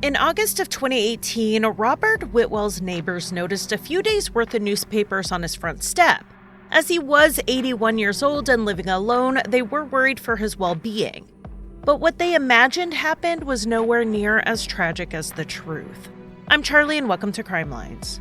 In August of 2018, Robert Whitwell's neighbors noticed a few days' worth of newspapers on his front step. As he was 81 years old and living alone, they were worried for his well-being. But what they imagined happened was nowhere near as tragic as the truth. I'm Charlie, and welcome to Crimelines.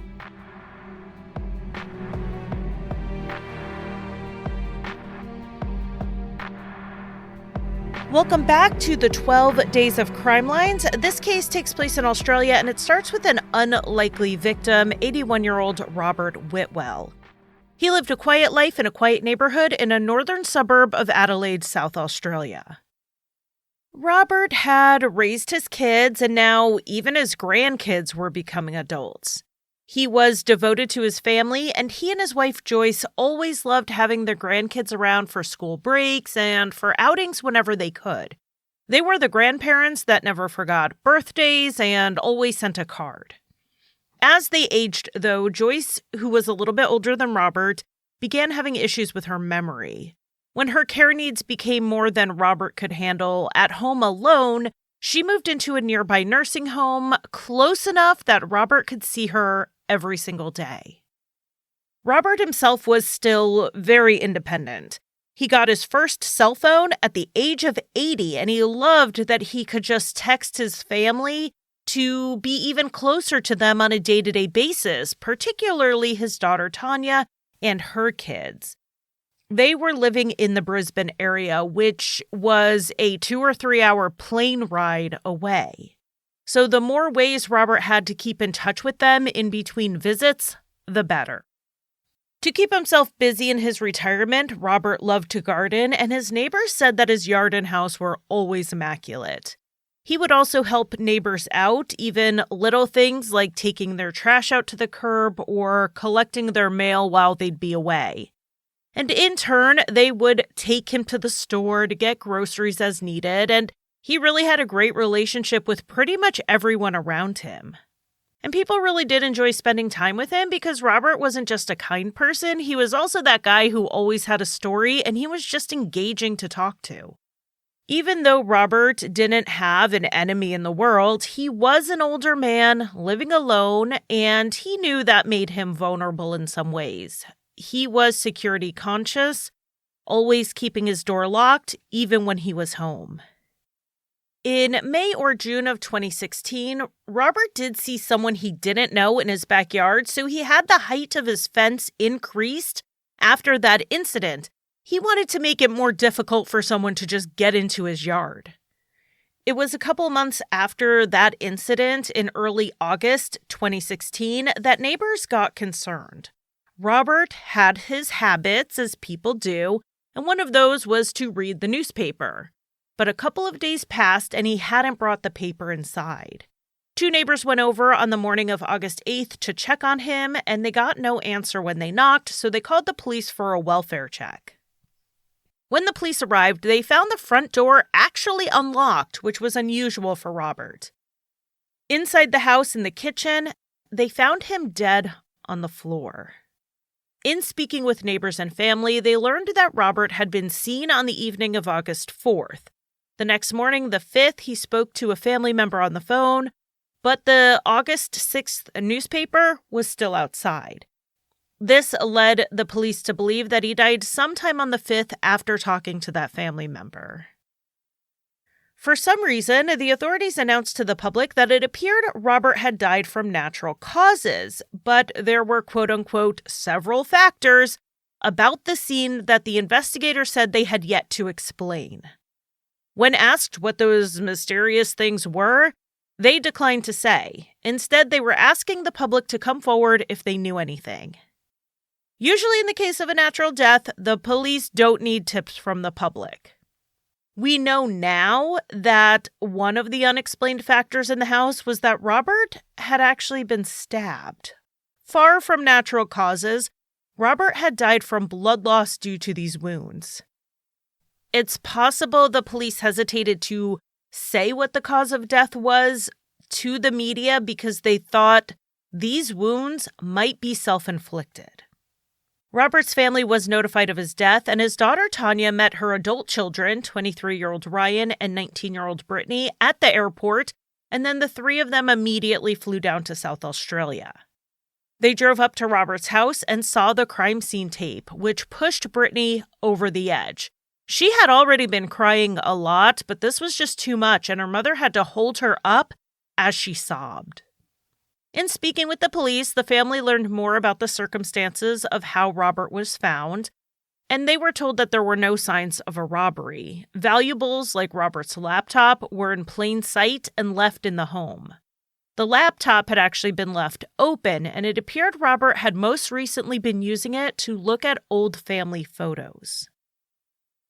Welcome back to the 12 Days of Crimelines. This case takes place in Australia, and it starts with an unlikely victim, 81-year-old Robert Whitwell. He lived a quiet life in a quiet neighborhood in a northern suburb of Adelaide, South Australia. Robert had raised his kids, and now even his grandkids were becoming adults. He was devoted to his family, and he and his wife Joyce always loved having their grandkids around for school breaks and for outings whenever they could. They were the grandparents that never forgot birthdays and always sent a card. As they aged, though, Joyce, who was a little bit older than Robert, began having issues with her memory. When her care needs became more than Robert could handle at home alone, she moved into a nearby nursing home, close enough that Robert could see her every single day. Robert himself was still very independent. He got his first cell phone at the age of 80, and he loved that he could just text his family to be even closer to them on a day-to-day basis, particularly his daughter Tanya and her kids. They were living in the Brisbane area, which was a 2 or 3 hour plane ride away. So the more ways Robert had to keep in touch with them in between visits, the better. To keep himself busy in his retirement, Robert loved to garden, and his neighbors said that his yard and house were always immaculate. He would also help neighbors out, even little things like taking their trash out to the curb or collecting their mail while they'd be away. And in turn, they would take him to the store to get groceries as needed, and he really had a great relationship with pretty much everyone around him. And people really did enjoy spending time with him because Robert wasn't just a kind person, he was also that guy who always had a story, and he was just engaging to talk to. Even though Robert didn't have an enemy in the world, he was an older man living alone, and he knew that made him vulnerable in some ways. He was security conscious, always keeping his door locked, even when he was home. In May or June of 2016, Robert did see someone he didn't know in his backyard, so he had the height of his fence increased after that incident. He wanted to make it more difficult for someone to just get into his yard. It was a couple months after that incident in early August 2016 that neighbors got concerned. Robert had his habits, as people do, and one of those was to read the newspaper. But a couple of days passed and he hadn't brought the paper inside. 2 neighbors went over on the morning of August 8th to check on him, and they got no answer when they knocked, so they called the police for a welfare check. When the police arrived, they found the front door actually unlocked, which was unusual for Robert. Inside the house in the kitchen, they found him dead on the floor. In speaking with neighbors and family, they learned that Robert had been seen on the evening of August 4th. The next morning, the 5th, he spoke to a family member on the phone, but the August 6th newspaper was still outside. This led the police to believe that he died sometime on the 5th after talking to that family member. For some reason, the authorities announced to the public that it appeared Robert had died from natural causes, but there were quote-unquote several factors about the scene that the investigators said they had yet to explain. When asked what those mysterious things were, they declined to say. Instead, they were asking the public to come forward if they knew anything. Usually in the case of a natural death, the police don't need tips from the public. We know now that one of the unexplained factors in the house was that Robert had actually been stabbed. Far from natural causes, Robert had died from blood loss due to these wounds. It's possible the police hesitated to say what the cause of death was to the media because they thought these wounds might be self-inflicted. Robert's family was notified of his death, and his daughter Tanya met her adult children, 23-year-old Ryan and 19-year-old Brittney, at the airport and then the three of them immediately flew down to South Australia. They drove up to Robert's house and saw the crime scene tape, which pushed Brittney over the edge. She had already been crying a lot, but this was just too much, and her mother had to hold her up as she sobbed. In speaking with the police, the family learned more about the circumstances of how Robert was found, and they were told that there were no signs of a robbery. Valuables like Robert's laptop were in plain sight and left in the home. The laptop had actually been left open, and it appeared Robert had most recently been using it to look at old family photos.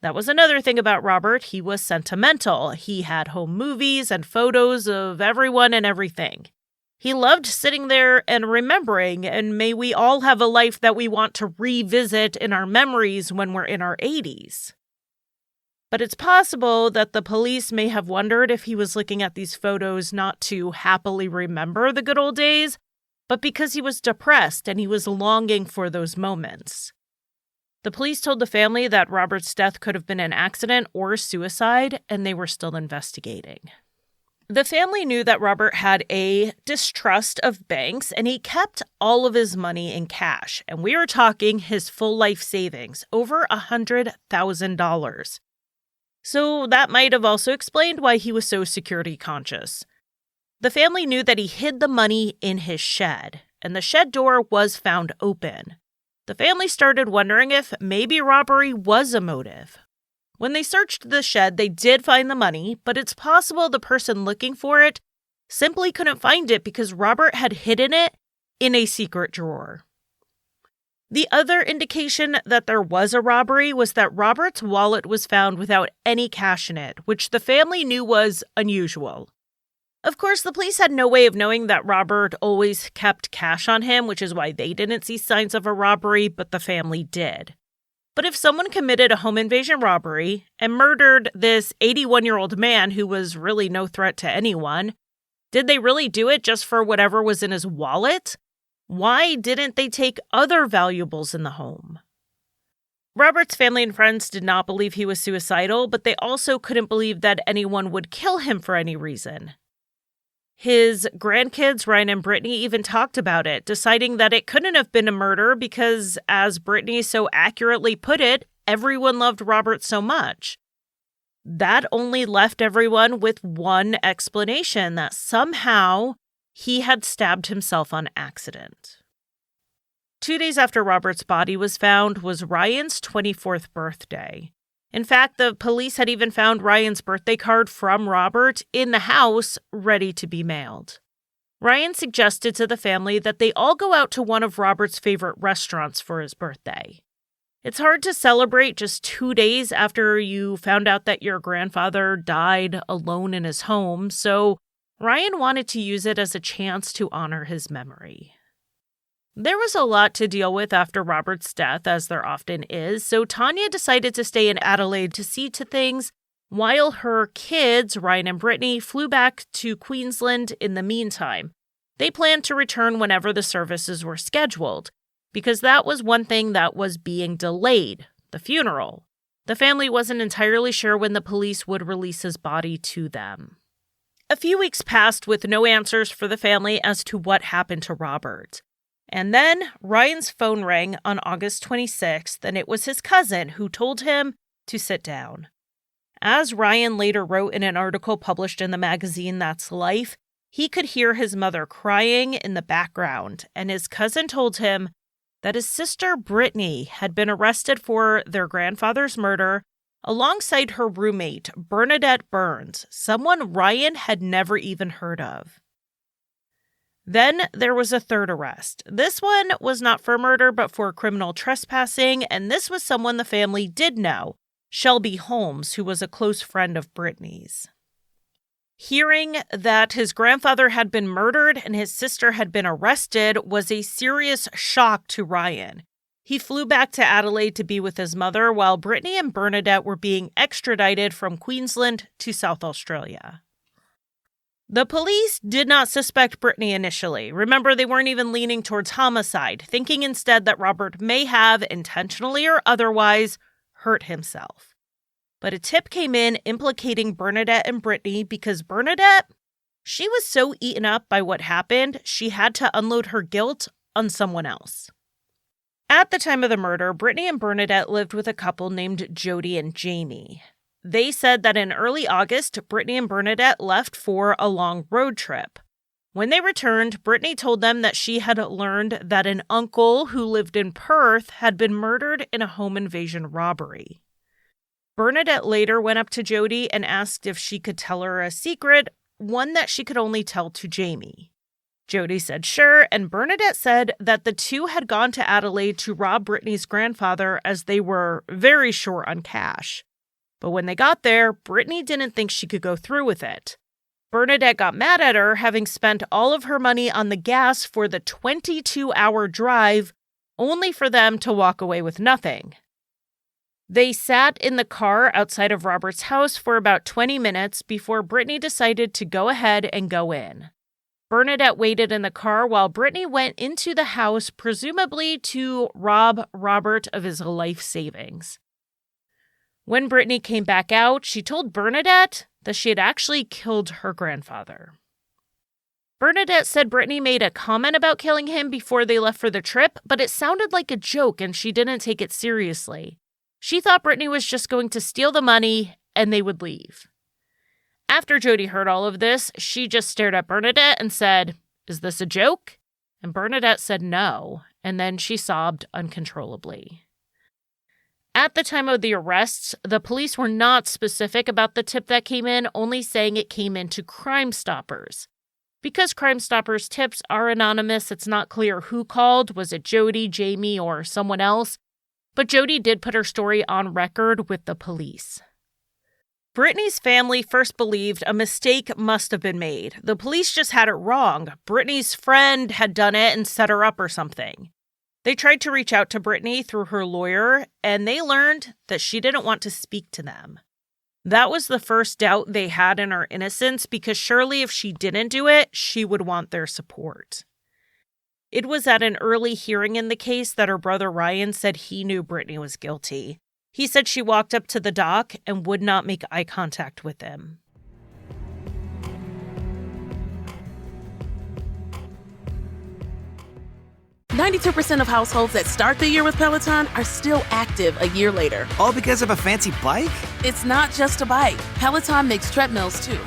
That was another thing about Robert. He was sentimental. He had home movies and photos of everyone and everything. He loved sitting there and remembering, and may we all have a life that we want to revisit in our memories when we're in our 80s. But it's possible that the police may have wondered if he was looking at these photos not to happily remember the good old days, but because he was depressed and he was longing for those moments. The police told the family that Robert's death could have been an accident or suicide, and they were still investigating. The family knew that Robert had a distrust of banks, and he kept all of his money in cash. And we are talking his full life savings, over $100,000. So that might have also explained why he was so security conscious. The family knew that he hid the money in his shed, and the shed door was found open. The family started wondering if maybe robbery was a motive. When they searched the shed, they did find the money, but it's possible the person looking for it simply couldn't find it because Robert had hidden it in a secret drawer. The other indication that there was a robbery was that Robert's wallet was found without any cash in it, which the family knew was unusual. Of course, the police had no way of knowing that Robert always kept cash on him, which is why they didn't see signs of a robbery, but the family did. But if someone committed a home invasion robbery and murdered this 81-year-old man who was really no threat to anyone, did they really do it just for whatever was in his wallet? Why didn't they take other valuables in the home? Robert's family and friends did not believe he was suicidal, but they also couldn't believe that anyone would kill him for any reason. His grandkids, Ryan and Brittney, even talked about it, deciding that it couldn't have been a murder because, as Brittney so accurately put it, everyone loved Robert so much. That only left everyone with one explanation, that somehow he had stabbed himself on accident. 2 days after Robert's body was found was Ryan's 24th birthday. In fact, the police had even found Ryan's birthday card from Robert in the house, ready to be mailed. Ryan suggested to the family that they all go out to one of Robert's favorite restaurants for his birthday. It's hard to celebrate just 2 days after you found out that your grandfather died alone in his home, so Ryan wanted to use it as a chance to honor his memory. There was a lot to deal with after Robert's death, as there often is, so Tanya decided to stay in Adelaide to see to things while her kids, Ryan and Brittney, flew back to Queensland in the meantime. They planned to return whenever the services were scheduled, because that was one thing that was being delayed, the funeral. The family wasn't entirely sure when the police would release his body to them. A few weeks passed with no answers for the family as to what happened to Robert. And then Ryan's phone rang on August 26th, and it was his cousin who told him to sit down. As Ryan later wrote in an article published in the magazine That's Life, he could hear his mother crying in the background, and his cousin told him that his sister Brittney had been arrested for their grandfather's murder alongside her roommate, Bernadette Burns, someone Ryan had never even heard of. Then there was a third arrest. This one was not for murder, but for criminal trespassing, and this was someone the family did know, Shelby Holmes, who was a close friend of Brittney's. Hearing that his grandfather had been murdered and his sister had been arrested was a serious shock to Ryan. He flew back to Adelaide to be with his mother, while Brittney and Bernadette were being extradited from Queensland to South Australia. The police did not suspect Brittney initially. Remember, they weren't even leaning towards homicide, thinking instead that Robert may have, intentionally or otherwise, hurt himself. But a tip came in implicating Bernadette and Brittney because Bernadette, She was so eaten up by what happened, she had to unload her guilt on someone else. At the time of the murder, Brittney and Bernadette lived with a couple named Jody and Jamie. They said that in early August, Brittney and Bernadette left for a long road trip. When they returned, Brittney told them that she had learned that an uncle who lived in Perth had been murdered in a home invasion robbery. Bernadette later went up to Jody and asked if she could tell her a secret, one that she could only tell to Jamie. Jody said sure, and Bernadette said that the two had gone to Adelaide to rob Brittney's grandfather as they were very short on cash. But when they got there, Brittney didn't think she could go through with it. Bernadette got mad at her, having spent all of her money on the gas for the 22-hour drive, only for them to walk away with nothing. They sat in the car outside of Robert's house for about 20 minutes before Brittney decided to go ahead and go in. Bernadette waited in the car while Brittney went into the house, presumably to rob Robert of his life savings. When Brittney came back out, she told Bernadette that she had actually killed her grandfather. Bernadette said Brittney made a comment about killing him before they left for the trip, but it sounded like a joke and she didn't take it seriously. She thought Brittney was just going to steal the money and they would leave. After Jody heard all of this, she just stared at Bernadette and said, "Is this a joke?" And Bernadette said no, and then she sobbed uncontrollably. At the time of the arrests, the police were not specific about the tip that came in, only saying it came into Crime Stoppers. Because Crime Stoppers tips are anonymous, it's not clear who called. Was it Jody, Jamie, or someone else? But Jody did put her story on record with the police. Brittney's family first believed a mistake must have been made. The police just had it wrong. Brittney's friend had done it and set her up or something. They tried to reach out to Brittney through her lawyer, and they learned that she didn't want to speak to them. That was the first doubt they had in her innocence, because surely if she didn't do it, she would want their support. It was at an early hearing in the case that her brother Ryan said he knew Brittney was guilty. He said she walked up to the dock and would not make eye contact with him. 92% of households that start the year with Peloton are still active a year later. All because of a fancy bike? It's not just a bike. Peloton makes treadmills too.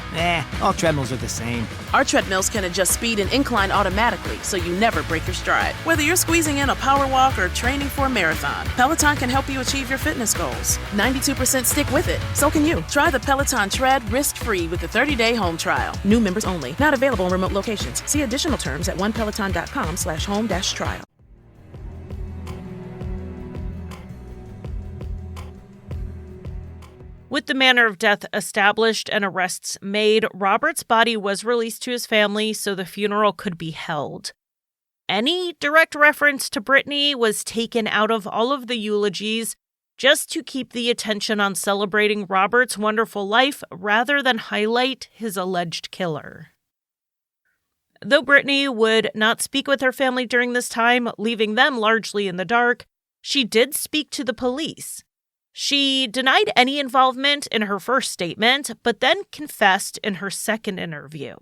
All treadmills are the same. Our treadmills can adjust speed and incline automatically, so you never break your stride. Whether you're squeezing in a power walk or training for a marathon, Peloton can help you achieve your fitness goals. 92% stick with it. So can you. Try the Peloton Tread risk-free with a 30-day home trial. New members only. Not available in remote locations. See additional terms at onepeloton.com/home-trial. With the manner of death established and arrests made, Robert's body was released to his family so the funeral could be held. Any direct reference to Brittney was taken out of all of the eulogies just to keep the attention on celebrating Robert's wonderful life rather than highlight his alleged killer. Though Brittney would not speak with her family during this time, leaving them largely in the dark, she did speak to the police. She denied any involvement in her first statement, but then confessed in her second interview.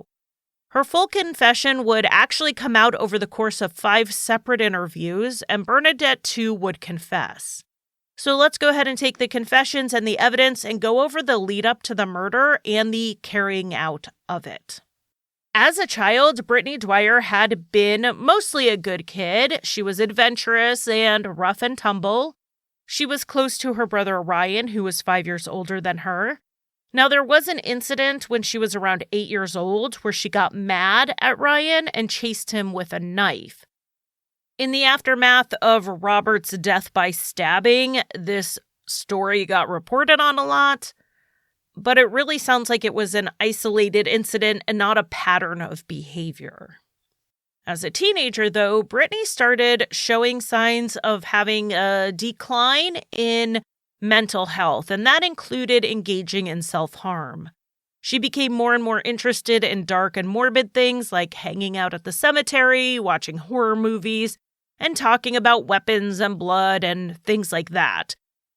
Her full confession would actually come out over the course of 5 separate interviews, and Bernadette too would confess. So let's go ahead and take the confessions and the evidence and go over the lead up to the murder and the carrying out of it. As a child, Brittney Dwyer had been mostly a good kid. She was adventurous and rough and tumble. She was close to her brother Ryan, who was 5 years older than her. Now, there was an incident when she was around 8 years old where she got mad at Ryan and chased him with a knife. In the aftermath of Robert's death by stabbing, this story got reported on a lot, but it really sounds like it was an isolated incident and not a pattern of behavior. As a teenager, though, Brittney started showing signs of having a decline in mental health, and that included engaging in self-harm. She became more and more interested in dark and morbid things like hanging out at the cemetery, watching horror movies, and talking about weapons and blood and things like that.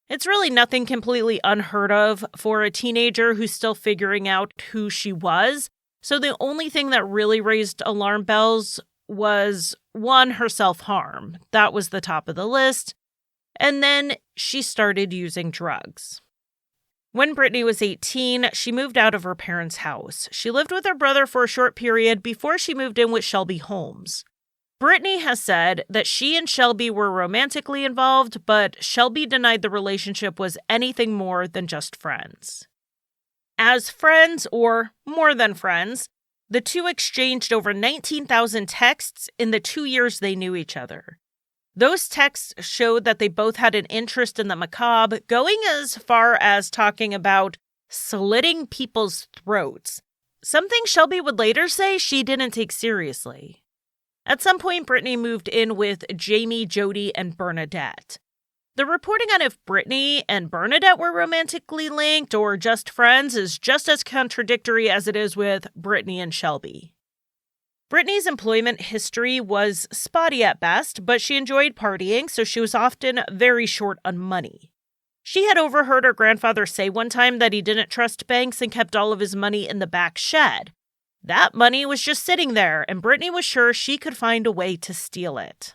It's really nothing completely unheard of for a teenager who's still figuring out who she was, So the only thing that really raised alarm bells was, one, her self-harm. That was the top of the list. And then she started using drugs. When Brittney was 18, she moved out of her parents' house. She lived with her brother for a short period before she moved in with Shelby Holmes. Brittney has said that she and Shelby were romantically involved, but Shelby denied the relationship was anything more than just friends. As friends, or more than friends, the two exchanged over 19,000 texts in the 2 years they knew each other. Those texts showed that they both had an interest in the macabre, going as far as talking about slitting people's throats, something Shelby would later say she didn't take seriously. At some point, Brittney moved in with Jamie, Jody, and Bernadette. The reporting on if Brittney and Bernadette were romantically linked or just friends is just as contradictory as it is with Brittney and Shelby. Brittney's employment history was spotty at best, but she enjoyed partying, so she was often very short on money. She had overheard her grandfather say one time that he didn't trust banks and kept all of his money in the back shed. That money was just sitting there, and Brittney was sure she could find a way to steal it.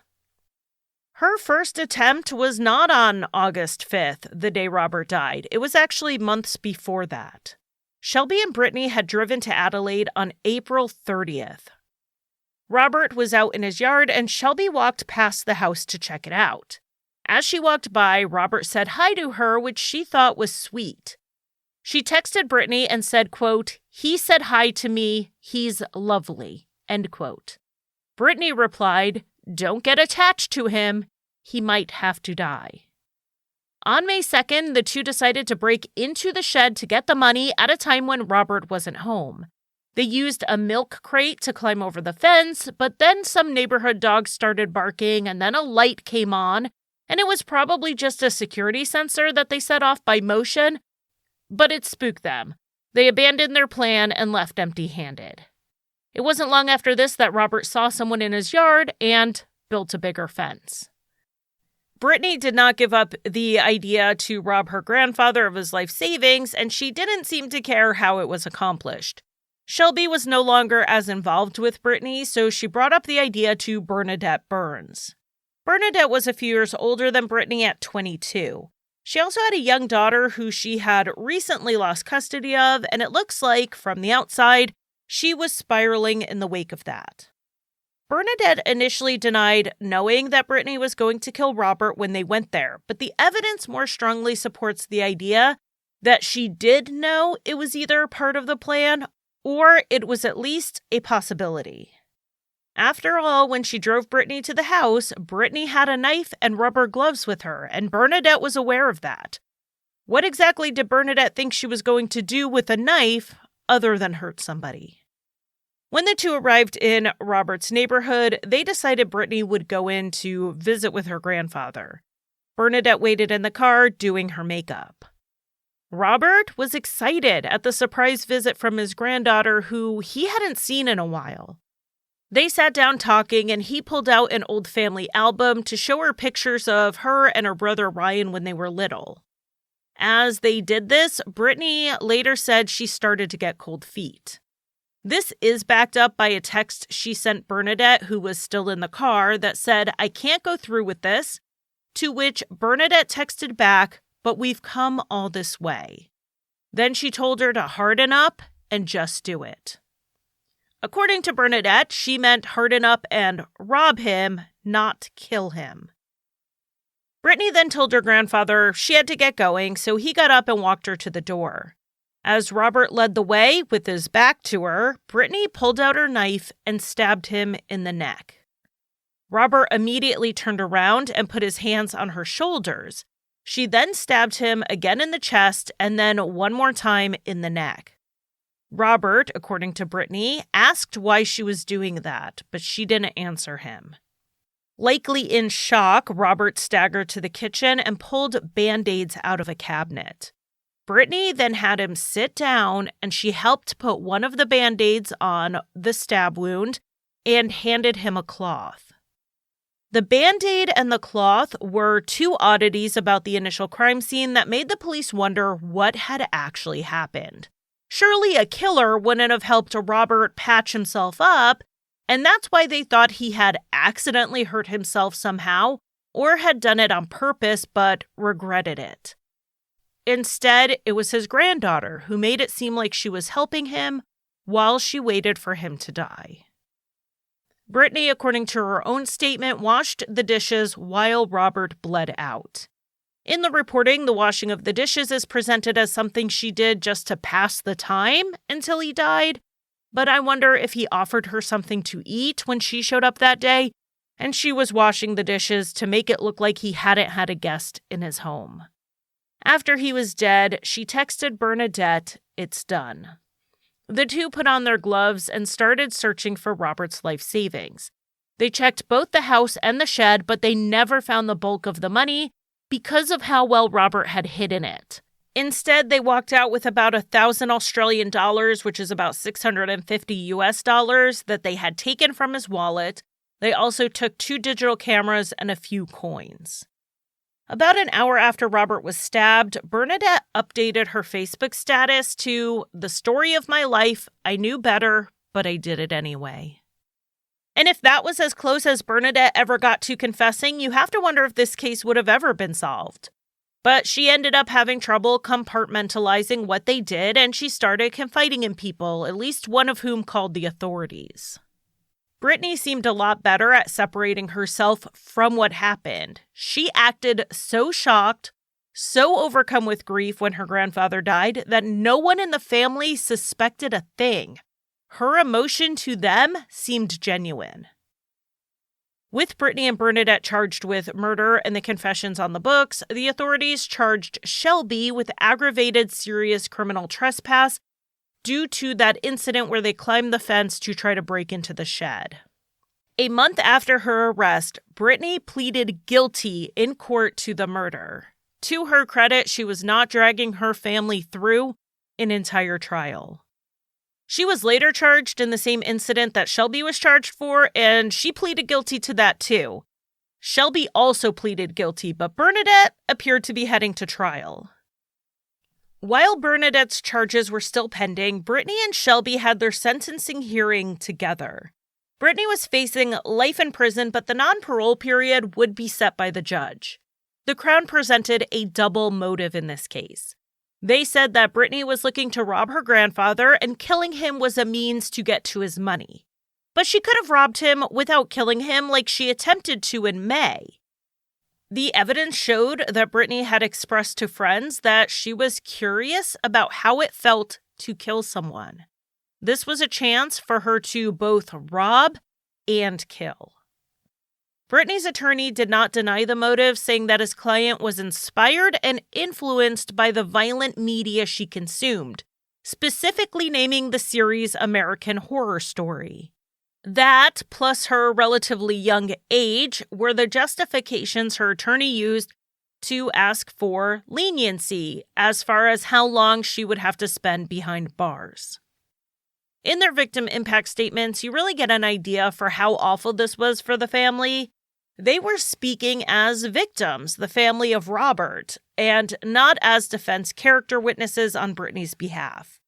Her first attempt was not on August 5th, the day Robert died. It was actually months before that. Shelby and Brittney had driven to Adelaide on April 30th. Robert was out in his yard, and Shelby walked past the house to check it out. As she walked by, Robert said hi to her, which she thought was sweet. She texted Brittney and said, quote, "He said hi to me. He's lovely," end quote. Brittney replied, "Don't get attached to him. He might have to die." On May 2nd, the two decided to break into the shed to get the money at a time when Robert wasn't home. They used a milk crate to climb over the fence, but then some neighborhood dogs started barking and then a light came on, and it was probably just a security sensor that they set off by motion, but it spooked them. They abandoned their plan and left empty-handed. It wasn't long after this that Robert saw someone in his yard and built a bigger fence. Brittney did not give up the idea to rob her grandfather of his life savings, and she didn't seem to care how it was accomplished. Shelby was no longer as involved with Brittney, so she brought up the idea to Bernadette Burns. Bernadette was a few years older than Brittney at 22. She also had a young daughter who she had recently lost custody of, and it looks like, from the outside, she was spiraling in the wake of that. Bernadette initially denied knowing that Brittney was going to kill Robert when they went there, but the evidence more strongly supports the idea that she did know it was either part of the plan or it was at least a possibility. After all, when she drove Brittney to the house, Brittney had a knife and rubber gloves with her, and Bernadette was aware of that. What exactly did Bernadette think she was going to do with a knife other than hurt somebody? When the two arrived in Robert's neighborhood, they decided Brittney would go in to visit with her grandfather. Bernadette waited in the car doing her makeup. Robert was excited at the surprise visit from his granddaughter, who he hadn't seen in a while. They sat down talking, and he pulled out an old family album to show her pictures of her and her brother Ryan when they were little. As they did this, Brittney later said she started to get cold feet. This is backed up by a text she sent Bernadette, who was still in the car, that said, "I can't go through with this," to which Bernadette texted back, "But we've come all this way." Then she told her to harden up and just do it. According to Bernadette, she meant harden up and rob him, not kill him. Brittney then told her grandfather she had to get going, so he got up and walked her to the door. As Robert led the way with his back to her, Brittney pulled out her knife and stabbed him in the neck. Robert immediately turned around and put his hands on her shoulders. She then stabbed him again in the chest and then one more time in the neck. Robert, according to Brittney, asked why she was doing that, but she didn't answer him. Likely in shock, Robert staggered to the kitchen and pulled Band-Aids out of a cabinet. Brittney then had him sit down, and she helped put one of the Band-Aids on the stab wound and handed him a cloth. The Band-Aid and the cloth were two oddities about the initial crime scene that made the police wonder what had actually happened. Surely a killer wouldn't have helped Robert patch himself up, and that's why they thought he had accidentally hurt himself somehow or had done it on purpose but regretted it. Instead, it was his granddaughter who made it seem like she was helping him while she waited for him to die. Brittney, according to her own statement, washed the dishes while Robert bled out. In the reporting, the washing of the dishes is presented as something she did just to pass the time until he died, but I wonder if he offered her something to eat when she showed up that day, and she was washing the dishes to make it look like he hadn't had a guest in his home. After he was dead, she texted Bernadette, "It's done." The two put on their gloves and started searching for Robert's life savings. They checked both the house and the shed, but they never found the bulk of the money because of how well Robert had hidden it. Instead, they walked out with about 1,000 Australian dollars, which is about $650 US, that they had taken from his wallet. They also took 2 digital cameras and a few coins. About an hour after Robert was stabbed, Bernadette updated her Facebook status to, "The story of my life. I knew better, but I did it anyway." And if that was as close as Bernadette ever got to confessing, you have to wonder if this case would have ever been solved. But she ended up having trouble compartmentalizing what they did, and she started confiding in people, at least one of whom called the authorities. Brittney seemed a lot better at separating herself from what happened. She acted so shocked, so overcome with grief when her grandfather died, that no one in the family suspected a thing. Her emotion to them seemed genuine. With Brittney and Bernadette charged with murder and the confessions on the books, the authorities charged Shelby with aggravated serious criminal trespass due to that incident where they climbed the fence to try to break into the shed. A month after her arrest, Brittney pleaded guilty in court to the murder. To her credit, she was not dragging her family through an entire trial. She was later charged in the same incident that Shelby was charged for, and she pleaded guilty to that too. Shelby also pleaded guilty, but Bernadette appeared to be heading to trial. While Bernadette's charges were still pending, Brittney and Shelby had their sentencing hearing together. Brittney was facing life in prison, but the non-parole period would be set by the judge. The Crown presented a double motive in this case. They said that Brittney was looking to rob her grandfather and killing him was a means to get to his money. But she could have robbed him without killing him like she attempted to in May. The evidence showed that Brittney had expressed to friends that she was curious about how it felt to kill someone. This was a chance for her to both rob and kill. Brittney's attorney did not deny the motive, saying that his client was inspired and influenced by the violent media she consumed, specifically naming the series American Horror Story. That, plus her relatively young age, were the justifications her attorney used to ask for leniency as far as how long she would have to spend behind bars. In their victim impact statements, you really get an idea for how awful this was for the family. They were speaking as victims, the family of Robert, and not as defense character witnesses on Brittney's behalf.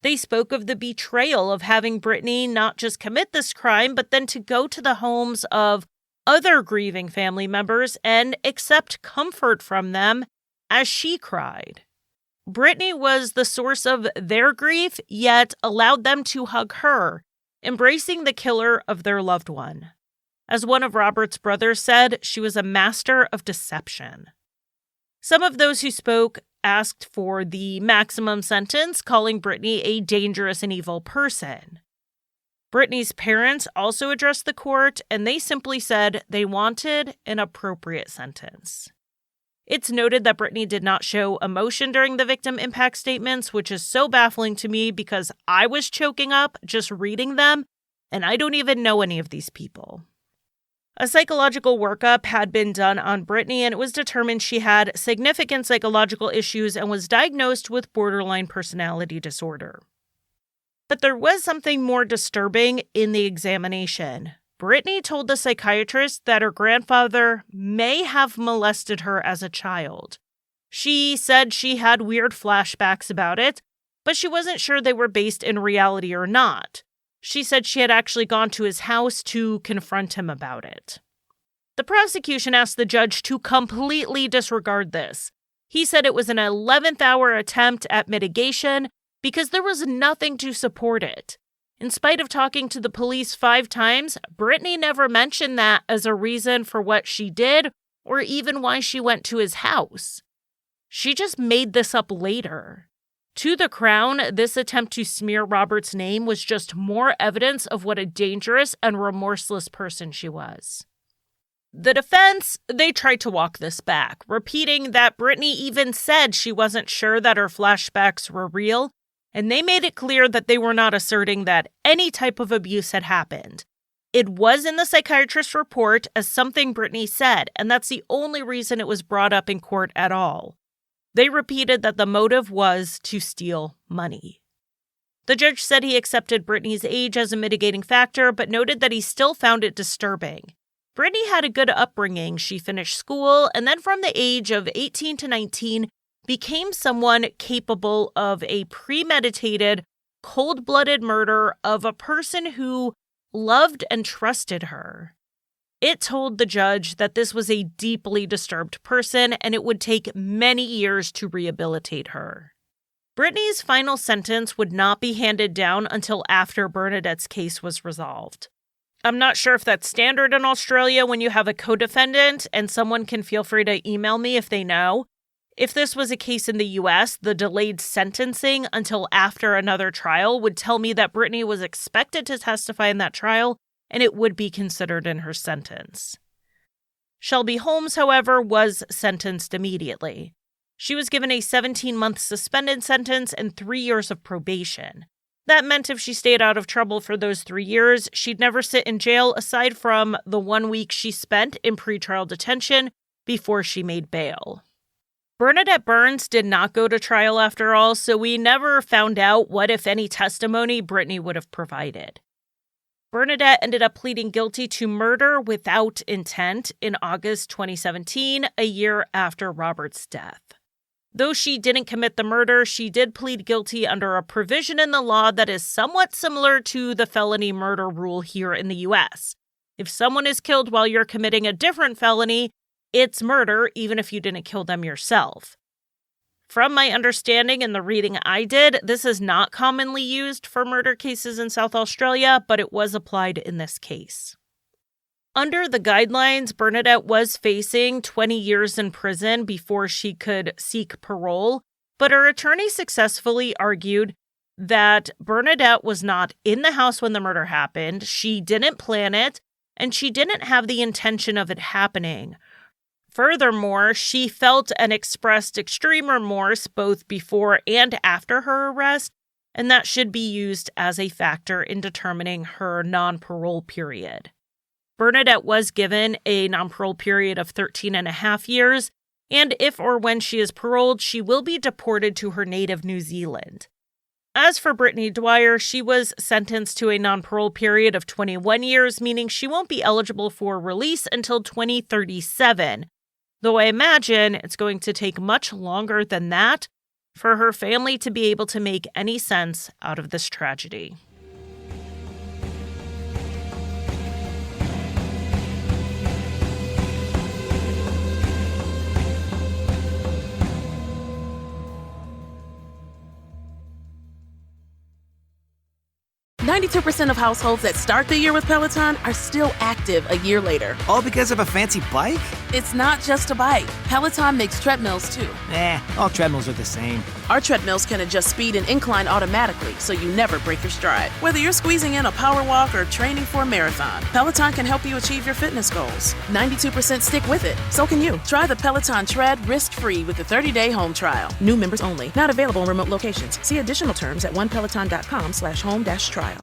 They spoke of the betrayal of having Brittney not just commit this crime, but then to go to the homes of other grieving family members and accept comfort from them as she cried. Brittney was the source of their grief, yet allowed them to hug her, embracing the killer of their loved one. As one of Robert's brothers said, she was a master of deception. Some of those who spoke asked for the maximum sentence, calling Brittney a dangerous and evil person. Brittney's parents also addressed the court, and they simply said they wanted an appropriate sentence. It's noted that Brittney did not show emotion during the victim impact statements, which is so baffling to me because I was choking up just reading them, and I don't even know any of these people. A psychological workup had been done on Brittney, and it was determined she had significant psychological issues and was diagnosed with borderline personality disorder. But there was something more disturbing in the examination. Brittney told the psychiatrist that her grandfather may have molested her as a child. She said she had weird flashbacks about it, but she wasn't sure they were based in reality or not. She said she had actually gone to his house to confront him about it. The prosecution asked the judge to completely disregard this. He said it was an 11th hour attempt at mitigation because there was nothing to support it. In spite of talking to the police 5 times, Brittney never mentioned that as a reason for what she did or even why she went to his house. She just made this up later. To the Crown, this attempt to smear Robert's name was just more evidence of what a dangerous and remorseless person she was. The defense, they tried to walk this back, repeating that Brittney even said she wasn't sure that her flashbacks were real, and they made it clear that they were not asserting that any type of abuse had happened. It was in the psychiatrist's report as something Brittney said, and that's the only reason it was brought up in court at all. They repeated that the motive was to steal money. The judge said he accepted Brittney's age as a mitigating factor, but noted that he still found it disturbing. Brittney had a good upbringing. She finished school, and then from the age of 18 to 19, became someone capable of a premeditated, cold-blooded murder of a person who loved and trusted her. It told the judge that this was a deeply disturbed person, and it would take many years to rehabilitate her. Brittney's final sentence would not be handed down until after Bernadette's case was resolved. I'm not sure if that's standard in Australia when you have a co-defendant, and someone can feel free to email me if they know. If this was a case in the US, the delayed sentencing until after another trial would tell me that Brittney was expected to testify in that trial, and it would be considered in her sentence. Shelby Holmes, however, was sentenced immediately. She was given a 17-month suspended sentence and 3 years of probation. That meant if she stayed out of trouble for those 3 years, she'd never sit in jail aside from the 1 week she spent in pretrial detention before she made bail. Bernadette Burns did not go to trial after all, so we never found out what, if any, testimony Brittney would have provided. Bernadette ended up pleading guilty to murder without intent in August 2017, a year after Robert's death. Though she didn't commit the murder, she did plead guilty under a provision in the law that is somewhat similar to the felony murder rule here in the U.S. If someone is killed while you're committing a different felony, it's murder even if you didn't kill them yourself. From my understanding and the reading I did, this is not commonly used for murder cases in South Australia, but it was applied in this case. Under the guidelines, Bernadette was facing 20 years in prison before she could seek parole, but her attorney successfully argued that Bernadette was not in the house when the murder happened, she didn't plan it, and she didn't have the intention of it happening. Furthermore, she felt and expressed extreme remorse both before and after her arrest, and that should be used as a factor in determining her non-parole period. Bernadette was given a non-parole period of 13 and a half years, and if or when she is paroled, she will be deported to her native New Zealand. As for Brittney Dwyer, she was sentenced to a non-parole period of 21 years, meaning she won't be eligible for release until 2037, though I imagine it's going to take much longer than that for her family to be able to make any sense out of this tragedy. 92% of households that start the year with Peloton are still active a year later. All because of a fancy bike? It's not just a bike. Peloton makes treadmills too. All treadmills are the same. Our treadmills can adjust speed and incline automatically, so you never break your stride. Whether you're squeezing in a power walk or training for a marathon, Peloton can help you achieve your fitness goals. 92% stick with it. So can you. Try the Peloton Tread risk-free with a 30-day home trial. New members only. Not available in remote locations. See additional terms at onepeloton.com/home-trial.